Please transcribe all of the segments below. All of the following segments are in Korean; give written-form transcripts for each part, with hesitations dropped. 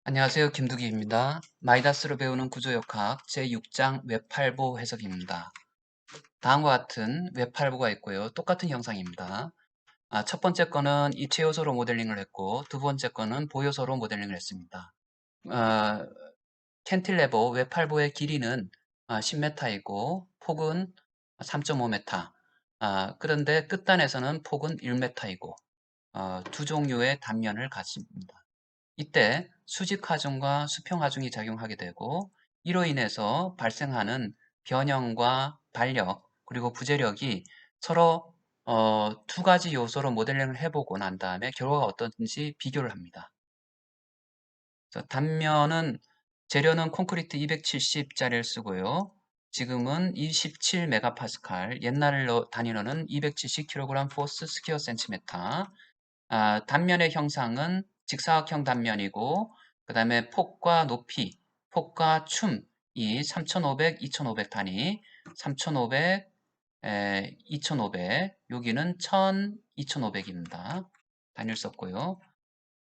안녕하세요. 김두기입니다. 마이다스로 배우는 구조역학 제6장 웹8보 해석입니다. 다음과 같은 웹8보가 있고요. 똑같은 형상입니다. 첫 번째 거는 입체 요소로 모델링을 했고 두 번째 거는 보요소로 모델링을 했습니다. 캔틸레버 웹8보의 길이는 10m이고 폭은 3.5m. 그런데 끝단에서는 폭은 1m이고 두 종류의 단면을 가집니다. 이때 수직 하중과 수평 하중이 작용하게 되고 이로 인해서 발생하는 변형과 반력 그리고 부재력이 서로 두 가지 요소로 모델링을 해보고 난 다음에 결과가 어떤지 비교를 합니다. 단면은 재료는 콘크리트 270짜리를 쓰고요. 지금은 27메가파스칼, 옛날 단위로는 270kg 포스 스퀘어 센티미터. 단면의 형상은 직사각형 단면이고 그 다음에 폭과 높이, 폭과 춤이 3500, 2500 단위, 3500, 2500, 여기는 1000, 2500입니다. 단위를 썼고요.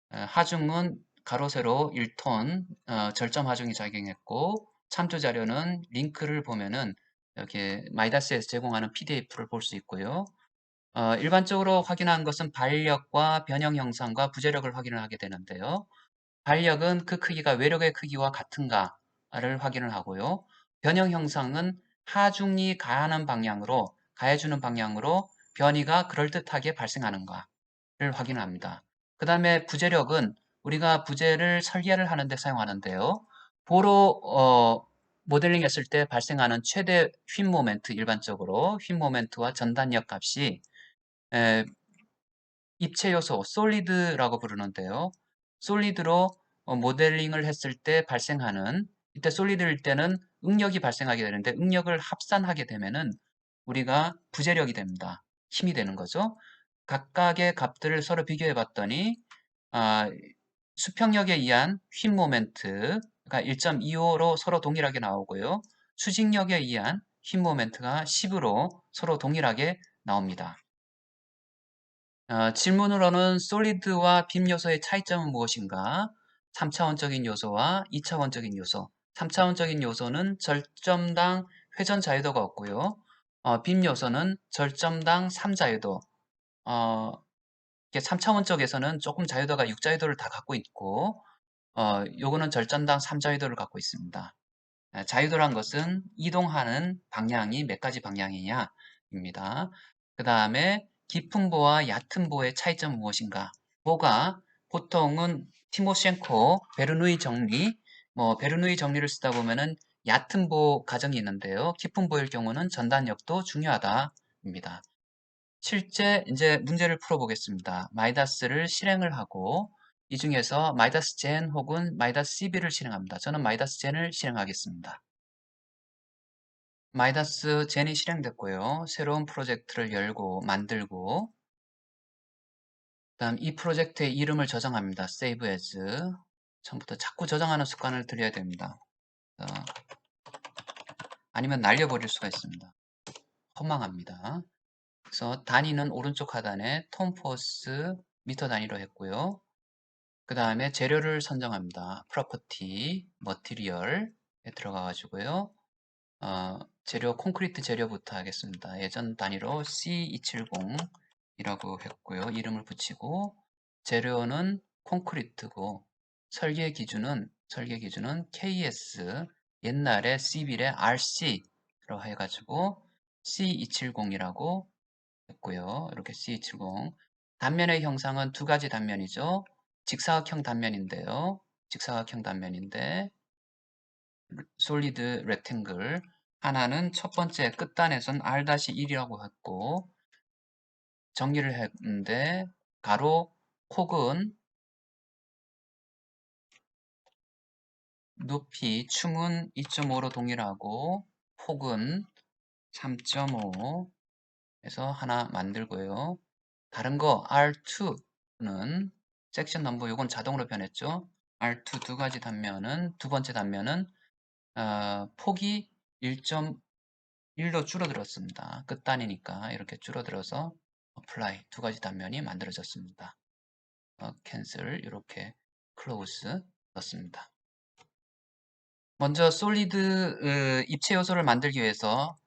하중은 가로 세로 1톤 절점 하중이 작용했고 참조 자료는 링크를 보면은 이렇게 마이다스에서 제공하는 PDF를 볼 수 있고요. 일반적으로 확인한 것은 반력과 변형 형상과 부재력을 확인을 하게 되는데요. 반력은 그 크기가 외력의 크기와 같은가를 확인을 하고요. 변형 형상은 하중이 가해주는 방향으로 변이가 그럴듯하게 발생하는가를 확인합니다. 그 다음에 부재력은 우리가 부재를 설계를 하는데 사용하는데요. 보로 모델링 했을 때 발생하는 최대 휨 모멘트, 일반적으로 휨 모멘트와 전단력 값이 에, 입체 요소, 솔리드라고 부르는데요. 솔리드로 모델링을 했을 때 발생하는, 이때 솔리드일 때는 응력이 발생하게 되는데 응력을 합산하게 되면은 우리가 부재력이 됩니다. 힘이 되는 거죠. 각각의 값들을 서로 비교해 봤더니 아, 수평력에 의한 휨 모멘트가 1.25로 서로 동일하게 나오고요. 수직력에 의한 휨 모멘트가 10으로 서로 동일하게 나옵니다. 질문으로는 솔리드와 빔 요소의 차이점은 무엇인가? 3차원적인 요소와 2차원적인 요소. 3차원적인 요소는 절점당 회전 자유도가 없고요. 빔 요소는 절점당 3자유도. 어, 3차원적에서는 조금 자유도가 6자유도를 다 갖고 있고, 요거는 절점당 3자유도를 갖고 있습니다. 자유도란 것은 이동하는 방향이 몇 가지 방향이냐입니다. 그 다음에 깊은 보와 얕은 보의 차이점은 무엇인가? 보가 보통은 티모셴코, 베르누이 정리, 베르누이 정리를 쓰다 보면은 얕은 보 가정이 있는데요. 깊은 보일 경우는 전단력도 중요하다입니다. 실제 이제 문제를 풀어보겠습니다. 마이다스를 실행을 하고 이 중에서 마이다스 젠 혹은 마이다스 CB를 실행합니다. 저는 마이다스 젠을 실행하겠습니다. 마이다스 젠이 실행됐고요. 새로운 프로젝트를 열고 만들고 그다음 이 프로젝트의 이름을 저장합니다. Save as. 처음부터 자꾸 저장하는 습관을 들여야 됩니다. 아니면 날려버릴 수가 있습니다. 허망합니다. 그래서 단위는 오른쪽 하단에 톤포스 미터 단위로 했고요. 그 다음에 재료를 선정합니다. Property, Material에 들어가 가지고요. 재료 콘크리트 재료부터 하겠습니다. 예전 단위로 C270이라고 했고요. 이름을 붙이고 재료는 콘크리트고 설계 기준은 KS 옛날에 C빌의 RC로 해가지고 C270이라고 했고요. 이렇게 C270 단면의 형상은 두 가지 단면이죠. 직사각형 단면인데요. 직사각형 단면인데 솔리드 렉탱글 하나는 첫 번째 끝단에선 R-1이라고 했고 정리를 했는데 가로 콕은 높이 춤은 2.5로 동일하고 폭은 3.5 해서 하나 만들고요. 다른 거 R2는 섹션 넘버 요건 자동으로 변했죠. R2 두 가지 단면은 두 번째 단면은 폭이 1.1로 줄어들었습니다. 끝단이니까 이렇게 줄어들어서 apply 두 가지 단면이 만들어졌습니다. cancel 이렇게 close 넣습니다. 먼저 솔리드 입체 요소를 만들기 위해서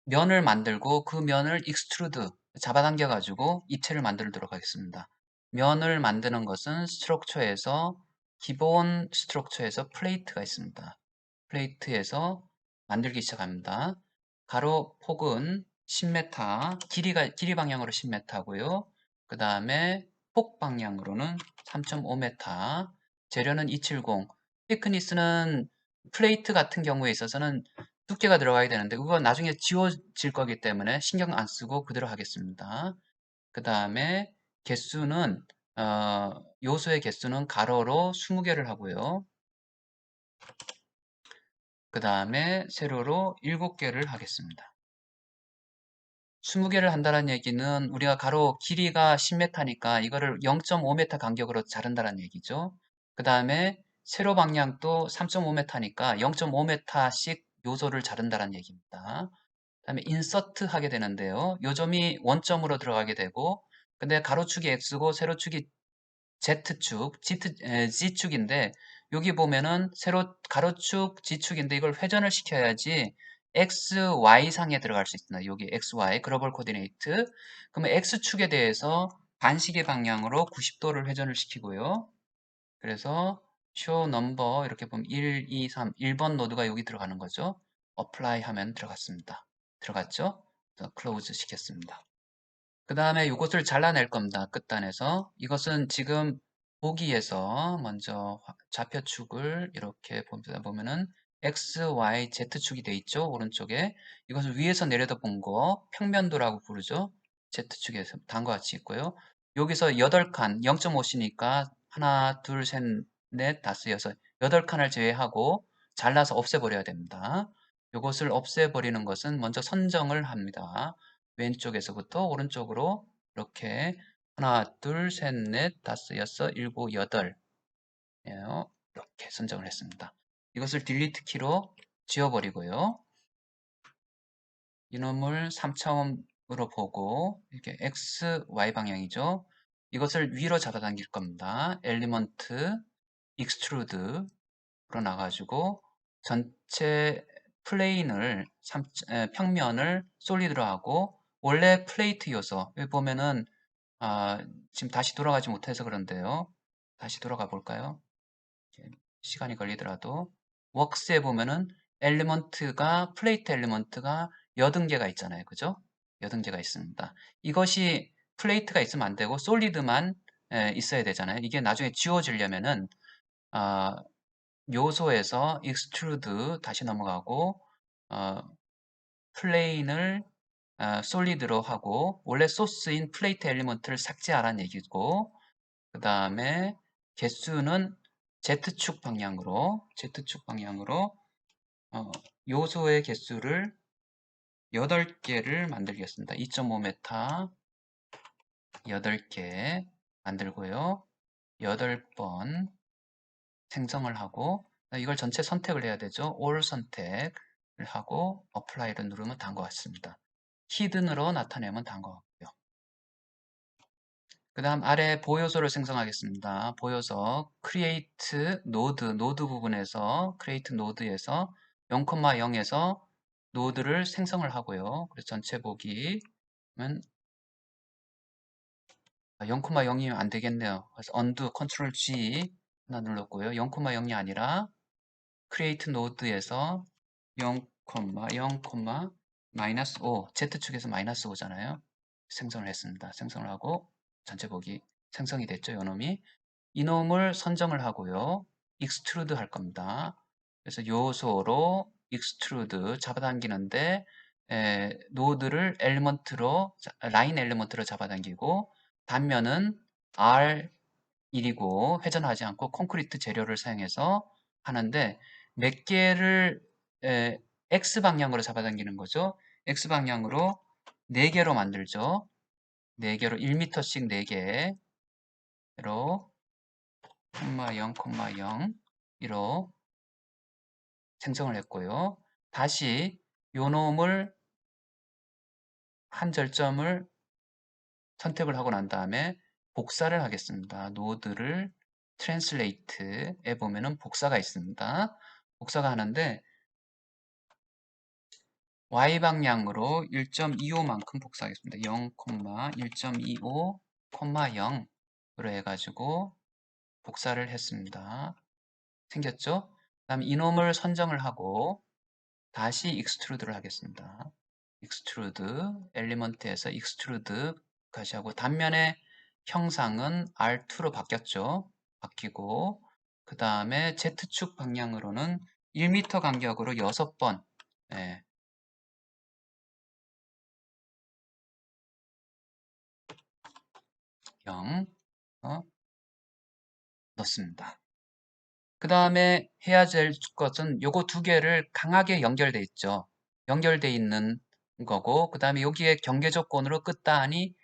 면을 만들고 그 면을 익스트루드 잡아당겨 가지고 입체를 만들도록 하겠습니다. 면을 만드는 것은 스트럭처에서 기본 스트럭처에서 플레이트가 있습니다. 플레이트에서 만들기 시작합니다. 가로 폭은 10m, 길이 방향으로 10m고요. 그 다음에 폭 방향으로는 3.5m, 재료는 270. thickness는 플레이트 같은 경우에 있어서는 두께가 들어가야 되는데 그건 나중에 지워질 거기 때문에 신경 안 쓰고 그대로 하겠습니다. 그 다음에 개수는 요소의 개수는 가로로 20개를 하고요. 그 다음에 세로로 7개를 하겠습니다. 20개를 한다는 얘기는 우리가 가로 길이가 10m니까 이거를 0.5m 간격으로 자른다는 얘기죠. 그 다음에 세로 방향도 3.5m니까 0.5m씩 요소를 자른다는 얘기입니다. 그 다음에 인서트 하게 되는데요. 요점이 원점으로 들어가게 되고 근데 가로축이 x고 세로축이 Z축, Z축인데 여기 보면은 세로 가로축 G축인데 이걸 회전을 시켜야지 X, Y 상에 들어갈 수 있습니다. 여기 X, Y 글로벌 코디네이트. 그러면 X축에 대해서 반시계 방향으로 90도를 회전을 시키고요. 그래서 show number 이렇게 보면 1, 2, 3, 1번 노드가 여기 들어가는 거죠. apply 하면 들어갔습니다. 들어갔죠? close 시켰습니다. 그 다음에 이것을 잘라낼 겁니다. 끝단에서. 이것은 지금 보기에서 먼저 좌표축을 이렇게 보면은 X, Y, Z축이 돼 있죠. 오른쪽에. 이것을 위에서 내려다 본 거 평면도라고 부르죠. Z축에서 단과 같이 있고요. 여기서 8칸, 0.5c니까 하나, 둘, 셋, 넷, 다섯, 여섯, 8칸을 제외하고 잘라서 없애버려야 됩니다. 이것을 없애버리는 것은 먼저 선정을 합니다. 왼쪽에서부터 오른쪽으로 이렇게 하나, 둘, 셋, 넷, 다섯, 여섯, 일곱, 여덟 이렇게 선정을 했습니다. 이것을 딜리트 키로 지워버리고요. 이놈을 3차원으로 보고 이렇게 X, Y 방향이죠. 이것을 위로 잡아당길 겁니다. 엘리먼트, 익스트루드 나가지고 전체 플레인을 평면을 솔리드로 하고 원래 플레이트 요소 여기 보면은 지금 다시 돌아가지 못해서 그런데요. 다시 돌아가 볼까요? 시간이 걸리더라도 웍스에 보면은 엘리먼트가 플레이트 엘리먼트가 80개가 있잖아요. 그죠? 80개가 있습니다. 이것이 플레이트가 있으면 안 되고 솔리드만 있어야 되잖아요. 이게 나중에 지워지려면은 아, 요소에서 extrude 다시 넘어가고 어, 플레인을 솔리드로 하고 원래 소스인 플레이트 엘리먼트를 삭제하라는 얘기고 그 다음에 개수는 Z축 방향으로 요소의 개수를 8개를 만들겠습니다. 2.5m 8개 만들고요. 8번 생성을 하고 이걸 전체 선택을 해야 되죠. All 선택을 하고 Apply를 누르면 단 것 같습니다. 히든으로 나타내면 단 것 같고요. 그 다음 아래 보요소를 생성하겠습니다. 보요소 Create 노드 부분에서 Create 노드에서 0,0에서 노드를 생성을 하고요. 그래서 전체 보기면 0,0이면 안 되겠네요. 그래서 undo Ctrl G 하나 눌렀고요. 0,0이 아니라 create node에서 0, 0, 마이너스 5, Z축에서 마이너스 5잖아요. 생성을 했습니다. 생성을 하고 전체 보기 생성이 됐죠. 요놈이. 이놈을 선정을 하고요. extrude 할 겁니다. 그래서 요소로 extrude 잡아당기는데 노드를 엘리먼트로 라인 엘리먼트로 잡아당기고 단면은 R1이고 회전하지 않고 콘크리트 재료를 사용해서 하는데 몇 개를 X 방향으로 잡아당기는 거죠. X 방향으로 4개로 만들죠. 4개로 1m씩 4개로 0, 0,0로 생성을 했고요. 다시 요놈을 한 절점을 선택을 하고 난 다음에 복사를 하겠습니다. 노드를 translate에 보면은 복사가 있습니다. 복사가 하는데 y 방향으로 1.25만큼 복사하겠습니다. 0,1.25, 0으로 해가지고 복사를 했습니다. 생겼죠? 그 다음에 이놈을 선정을 하고 다시 익스트루드를 하겠습니다. 익스트루드, 엘리먼트에서 익스트루드 다시 하고 단면의 형상은 R2로 바뀌었죠. 바뀌고 그 다음에 Z축 방향으로는 1m 간격으로 6번 0 넣습니다. 그 다음에 해야 될 것은 요거 두 개를 강하게 연결돼 있죠. 연결돼 있는 거고 그 다음에 여기에 경계 조건으로 끝단이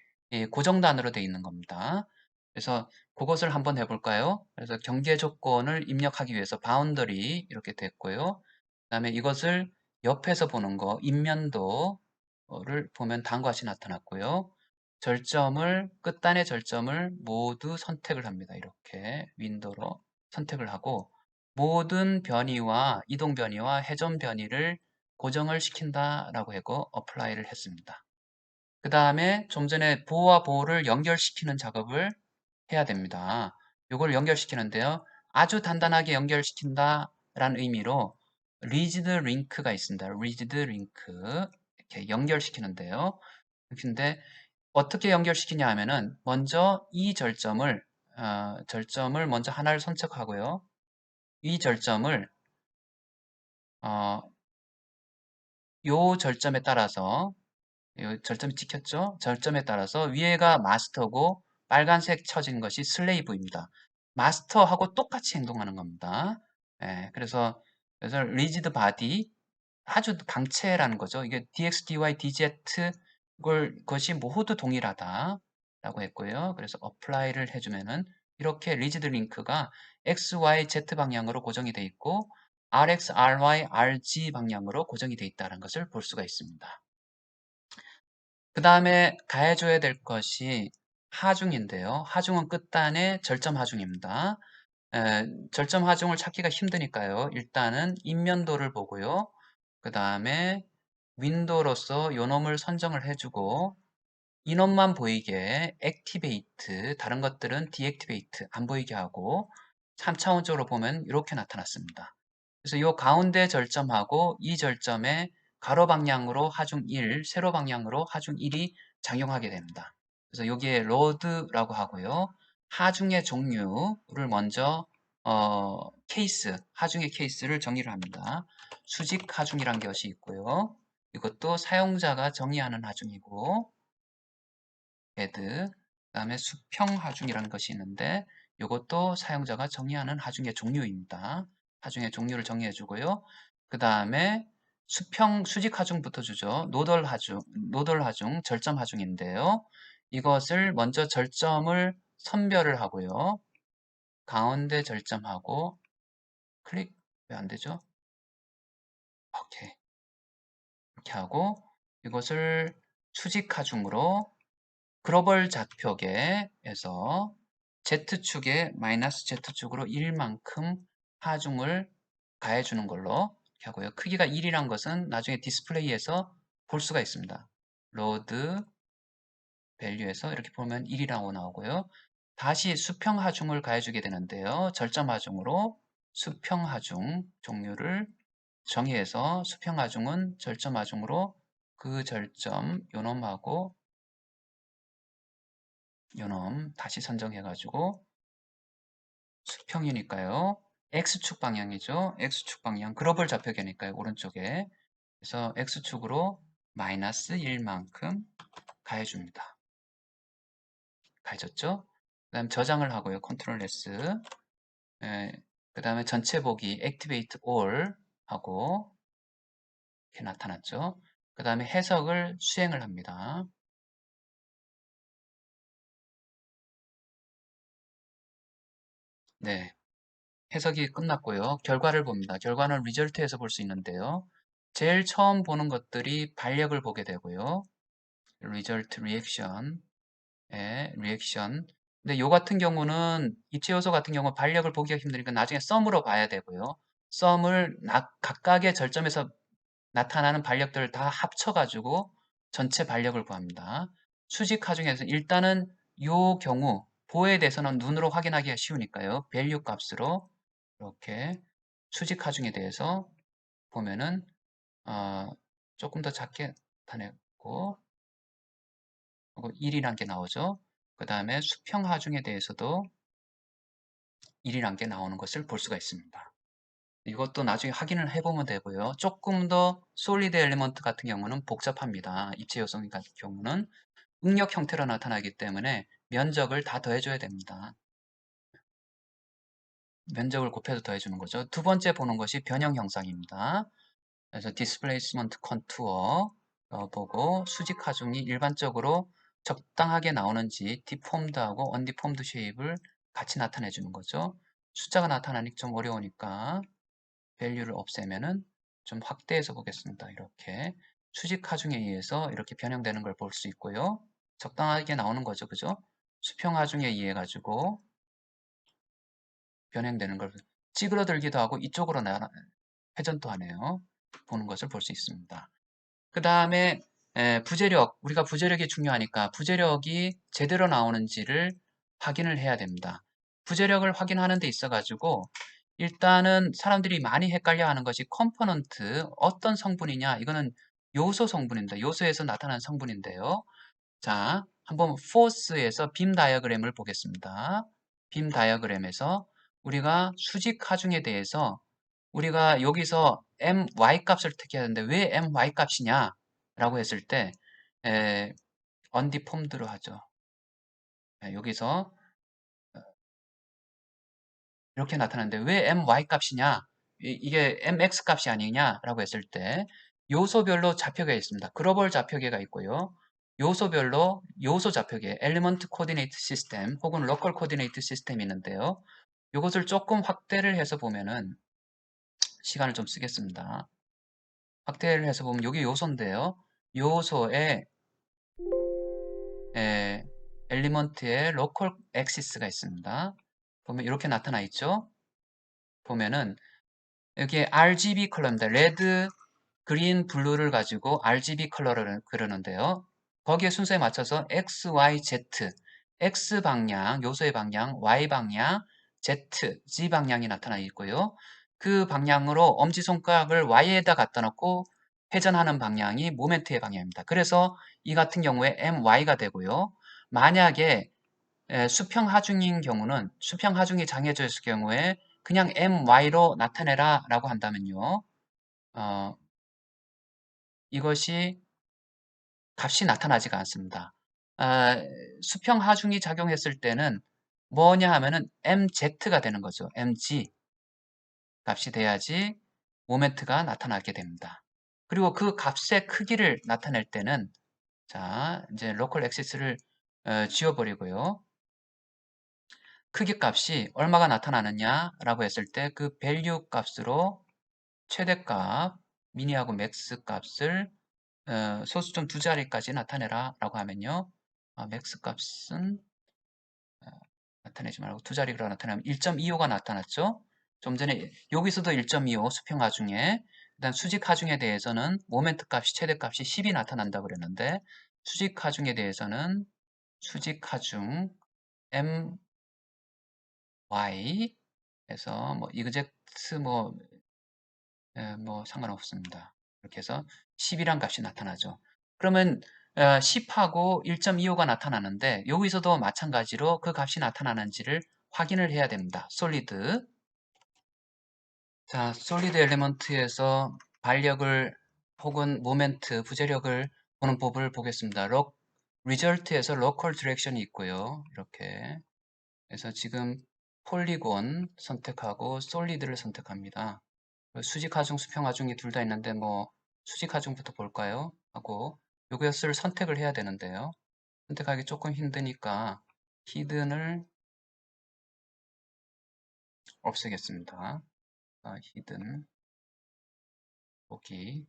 고정단으로 돼 있는 겁니다. 그래서 그것을 한번 해볼까요? 그래서 경계 조건을 입력하기 위해서 바운더리 이렇게 됐고요. 그 다음에 이것을 옆에서 보는 거 인면도를 보면 다음과 같이 나타났고요. 절점을 끝단의 절점을 모두 선택을 합니다. 이렇게 윈도로 선택을 하고 모든 변이와 이동 변이와 회전 변이를 고정을 시킨다라고 하고 어플라이를 했습니다. 그 다음에 좀 전에 보와 보를 연결시키는 작업을 해야 됩니다. 이걸 연결시키는데요. 아주 단단하게 연결시킨다 라는 의미로 리지드 링크가 있습니다. 리지드 링크 이렇게 연결시키는데요. 근데 어떻게 연결시키냐 하면은 먼저 이 절점을 먼저 하나를 선택하고요. 이 절점을 요 절점에 따라서 요 절점이 찍혔죠? 절점에 따라서 위에가 마스터고 빨간색 쳐진 것이 슬레이브입니다. 마스터하고 똑같이 행동하는 겁니다. 그래서 리지드 바디 아주 강체라는 거죠. 이게 dx, dy, dz 그것이 모두 동일하다라고 했고요. 그래서 apply를 해주면은 이렇게 리지드 링크가 x, y, z 방향으로 고정이 돼 있고 rx, ry, rg 방향으로 고정이 돼 있다는 것을 볼 수가 있습니다. 그 다음에 가해줘야 될 것이 하중인데요. 하중은 끝단의 절점 하중입니다. 절점 하중을 찾기가 힘드니까요. 일단은 인면도를 보고요. 그 다음에 윈도로서 요놈을 선정을 해주고 이놈만 보이게 액티베이트, 다른 것들은 디액티베이트 안 보이게 하고 3차원적으로 보면 이렇게 나타났습니다. 그래서 이 가운데 절점하고 이 절점에 가로 방향으로 하중 1, 세로 방향으로 하중 1이 작용하게 됩니다. 그래서 여기에 로드라고 하고요. 하중의 종류를 먼저 케이스, 하중의 케이스를 정의를 합니다. 수직 하중이란 것이 있고요. 이것도 사용자가 정의하는 하중이고 헤드, 그 다음에 수평 하중이라는 것이 있는데 이것도 사용자가 정의하는 하중의 종류입니다. 하중의 종류를 정의해 주고요. 그 다음에 수직 하중부터 주죠. 노덜 하중, 절점 하중인데요. 이것을 먼저 절점을 선별을 하고요. 가운데 절점하고 클릭, 왜 안 되죠? 오케이. 이렇게 하고 이것을 수직 하중으로 글로벌 좌표계에서 Z축에 마이너스 Z축으로 1만큼 하중을 가해주는 걸로 이렇게 하고요. 크기가 1이란 것은 나중에 디스플레이에서 볼 수가 있습니다. 로드 밸류에서 이렇게 보면 1이라고 나오고요. 다시 수평 하중을 가해주게 되는데요. 절점 하중으로 수평 하중 종류를 정의해서 수평 하중은 절점 하중으로 그 절점 요놈하고 요놈 다시 선정해가지고 수평이니까요. X축 방향이죠. X축 방향 글로벌 좌표계니까요. 오른쪽에. 그래서 X축으로 마이너스 1만큼 가해줍니다. 가해졌죠? 그 다음 저장을 하고요. 컨트롤 S. 그 다음에 전체 보기 Activate All 하고 이렇게 나타났죠. 그 다음에 해석을 수행을 합니다. 네. 해석이 끝났고요. 결과를 봅니다. 결과는 리절트에서 볼 수 있는데요. 제일 처음 보는 것들이 반력을 보게 되고요. result reaction의 리액션 근데 요 같은 경우는 입체 요소 같은 경우 반력을 보기가 힘드니까 나중에 썸으로 봐야 되고요. 썸을 각각의 절점에서 나타나는 반력들을 다 합쳐가지고 전체 반력을 구합니다. 수직 하중에서 일단은 요 경우 보에 대해서는 눈으로 확인하기가 쉬우니까요. 밸류 값으로 이렇게 수직 하중에 대해서 보면은 어, 조금 더 작게 나타냈고 1이란 게 나오죠. 그 다음에 수평 하중에 대해서도 1이란 게 나오는 것을 볼 수가 있습니다. 이것도 나중에 확인을 해보면 되고요. 조금 더 솔리드 엘리먼트 같은 경우는 복잡합니다. 입체 요소 같은 경우는 응력 형태로 나타나기 때문에 면적을 다 더해줘야 됩니다. 면적을 곱해서 더해주는 거죠. 두 번째 보는 것이 변형 형상입니다. 그래서 디스플레이스먼트 컨투어 보고 수직 하중이 일반적으로 적당하게 나오는지 디폼드하고 언디폼드 쉐입을 같이 나타내 주는 거죠. 숫자가 나타나기 좀 어려우니까 밸류를 없애면은 좀 확대해서 보겠습니다. 이렇게 수직 하중에 의해서 이렇게 변형되는 걸 볼 수 있고요. 적당하게 나오는 거죠. 그죠? 수평 하중에 의해 가지고 변형되는 걸 찌그러들기도 하고 이쪽으로 회전도 하네요. 보는 것을 볼 수 있습니다. 그 다음에 부재력, 우리가 부재력이 중요하니까 부재력이 제대로 나오는지를 확인을 해야 됩니다. 부재력을 확인하는 데 있어 가지고 일단은 사람들이 많이 헷갈려 하는 것이 컴포넌트, 어떤 성분이냐, 이거는 요소 성분입니다. 요소에서 나타나는 성분인데요. 자, 한번 포스에서 빔 다이어그램을 보겠습니다. 빔 다이어그램에서 우리가 수직 하중에 대해서 우리가 여기서 my 값을 택해야 하는데 왜 my 값이냐 라고 했을 때 언디폼드로 하죠. 여기서 이렇게 나타나는데 왜 my 값이냐, 이게 mx 값이 아니냐 라고 했을 때 요소별로 좌표계가 있습니다. 글로벌 좌표계가 있고요. 요소별로 요소 좌표계 엘리먼트 코디네이트 시스템 혹은 로컬 코디네이트 시스템이 있는데요. 이것을 조금 확대를 해서 보면은 시간을 좀 쓰겠습니다. 확대를 해서 보면 여기 요소인데요. 요소에 엘리먼트에 로컬 액시스가 있습니다. 보면 이렇게 나타나 있죠. 보면은 여기에 RGB 컬러입니다. 레드, 그린, 블루를 가지고 RGB 컬러를 그러는데요. 거기에 순서에 맞춰서 X, Y, Z, X 방향, 요소의 방향, Y 방향, Z, Z 방향이 나타나 있고요. 그 방향으로 엄지손가락을 Y에다 갖다 놓고 회전하는 방향이 모멘트의 방향입니다. 그래서 이 같은 경우에 MY가 되고요. 만약에 수평 하중인 경우는 수평 하중이 정해져 있을 경우에 그냥 MY로 나타내라 라고 한다면요. 어, 이것이 값이 나타나지가 않습니다. 아, 수평 하중이 작용했을 때는 뭐냐 하면은 MZ가 되는 거죠. MG 값이 돼야지 모멘트가 나타나게 됩니다. 그리고 그 값의 크기를 나타낼 때는 자, 이제 로컬 액시스를 지워버리고요. 크기 값이 얼마가 나타나느냐라고 했을 때 그 밸류 값으로 최대값, 미니하고 맥스 값을 소수점 두 자리까지 나타내라 라고 하면요. 맥스 값은 나타내지 말고 두 자리로 나타내면 1.25가 나타났죠. 좀 전에 여기서도 1.25 수평 하중에 일단 수직 하중에 대해서는 모멘트 값이 최대값이 10이 나타난다고 그랬는데 수직 하중에 대해서는 수직 하중 my 해서 뭐 exact 뭐 상관없습니다. 이렇게 해서 10이란 값이 나타나죠. 그러면 10하고 1.25가 나타나는데 여기서도 마찬가지로 그 값이 나타나는지를 확인을 해야 됩니다. 솔리드. 자, 솔리드 엘리먼트에서 반력을 혹은 모멘트, 부재력을 보는 법을 보겠습니다. 리절트에서 로컬 디렉션이 있고요. 이렇게. 그래서 지금 폴리곤 선택하고 솔리드를 선택합니다. 수직하중, 수평하중이 둘 다 있는데 뭐 수직하중부터 볼까요? 하고 이것을 선택을 해야 되는데요. 선택하기 조금 힘드니까 히든을 없애겠습니다. 히든 보기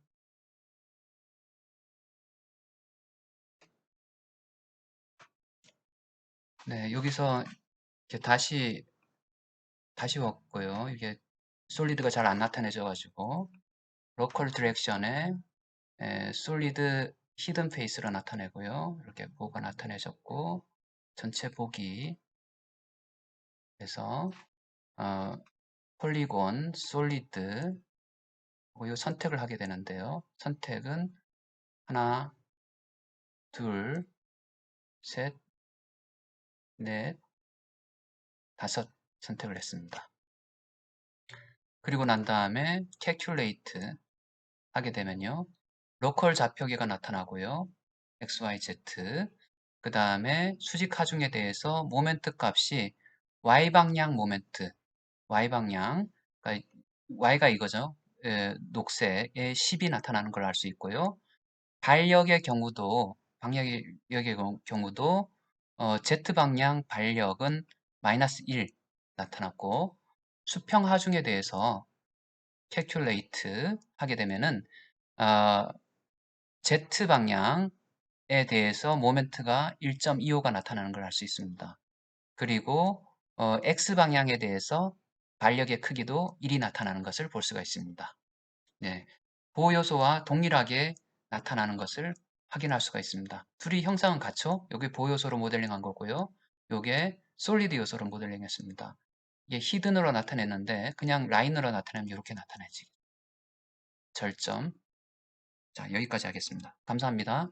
네, 여기서 이렇게 다시 왔고요. 이게 솔리드가 잘 안 나타내져 가지고 로컬 디렉션에 솔리드 히든 페이스로 나타내고요. 이렇게 뭐가 나타내졌고 전체 보기 해서 어, 폴리곤, 솔리드 이 선택을 하게 되는데요. 선택은 하나, 둘, 셋, 넷, 다섯 선택을 했습니다. 그리고 난 다음에 calculate 하게 되면요. 로컬 좌표계가 나타나고요. XYZ. 그 다음에 수직 하중에 대해서 모멘트 값이 Y방향 모멘트, Y방향, 그러니까 Y가 이거죠. 녹색의 10이 나타나는 걸 알 수 있고요. 발력의 경우도, 방력의 경우도 Z방향 발력은 마이너스 1 나타났고, 수평 하중에 대해서 calculate 하게 되면은 어, Z방향에 대해서 모멘트가 1.25가 나타나는 걸 알 수 있습니다. 그리고 X방향에 대해서 발력의 크기도 1이 나타나는 것을 볼 수가 있습니다. 네, 보호 요소와 동일하게 나타나는 것을 확인할 수가 있습니다. 둘이 형상은 같죠? 여기 보호 요소로 모델링한 거고요. 요게 솔리드 요소로 모델링 했습니다. 이게 히든으로 나타냈는데 그냥 라인으로 나타내면 이렇게 나타내지. 절점. 자, 여기까지 하겠습니다. 감사합니다.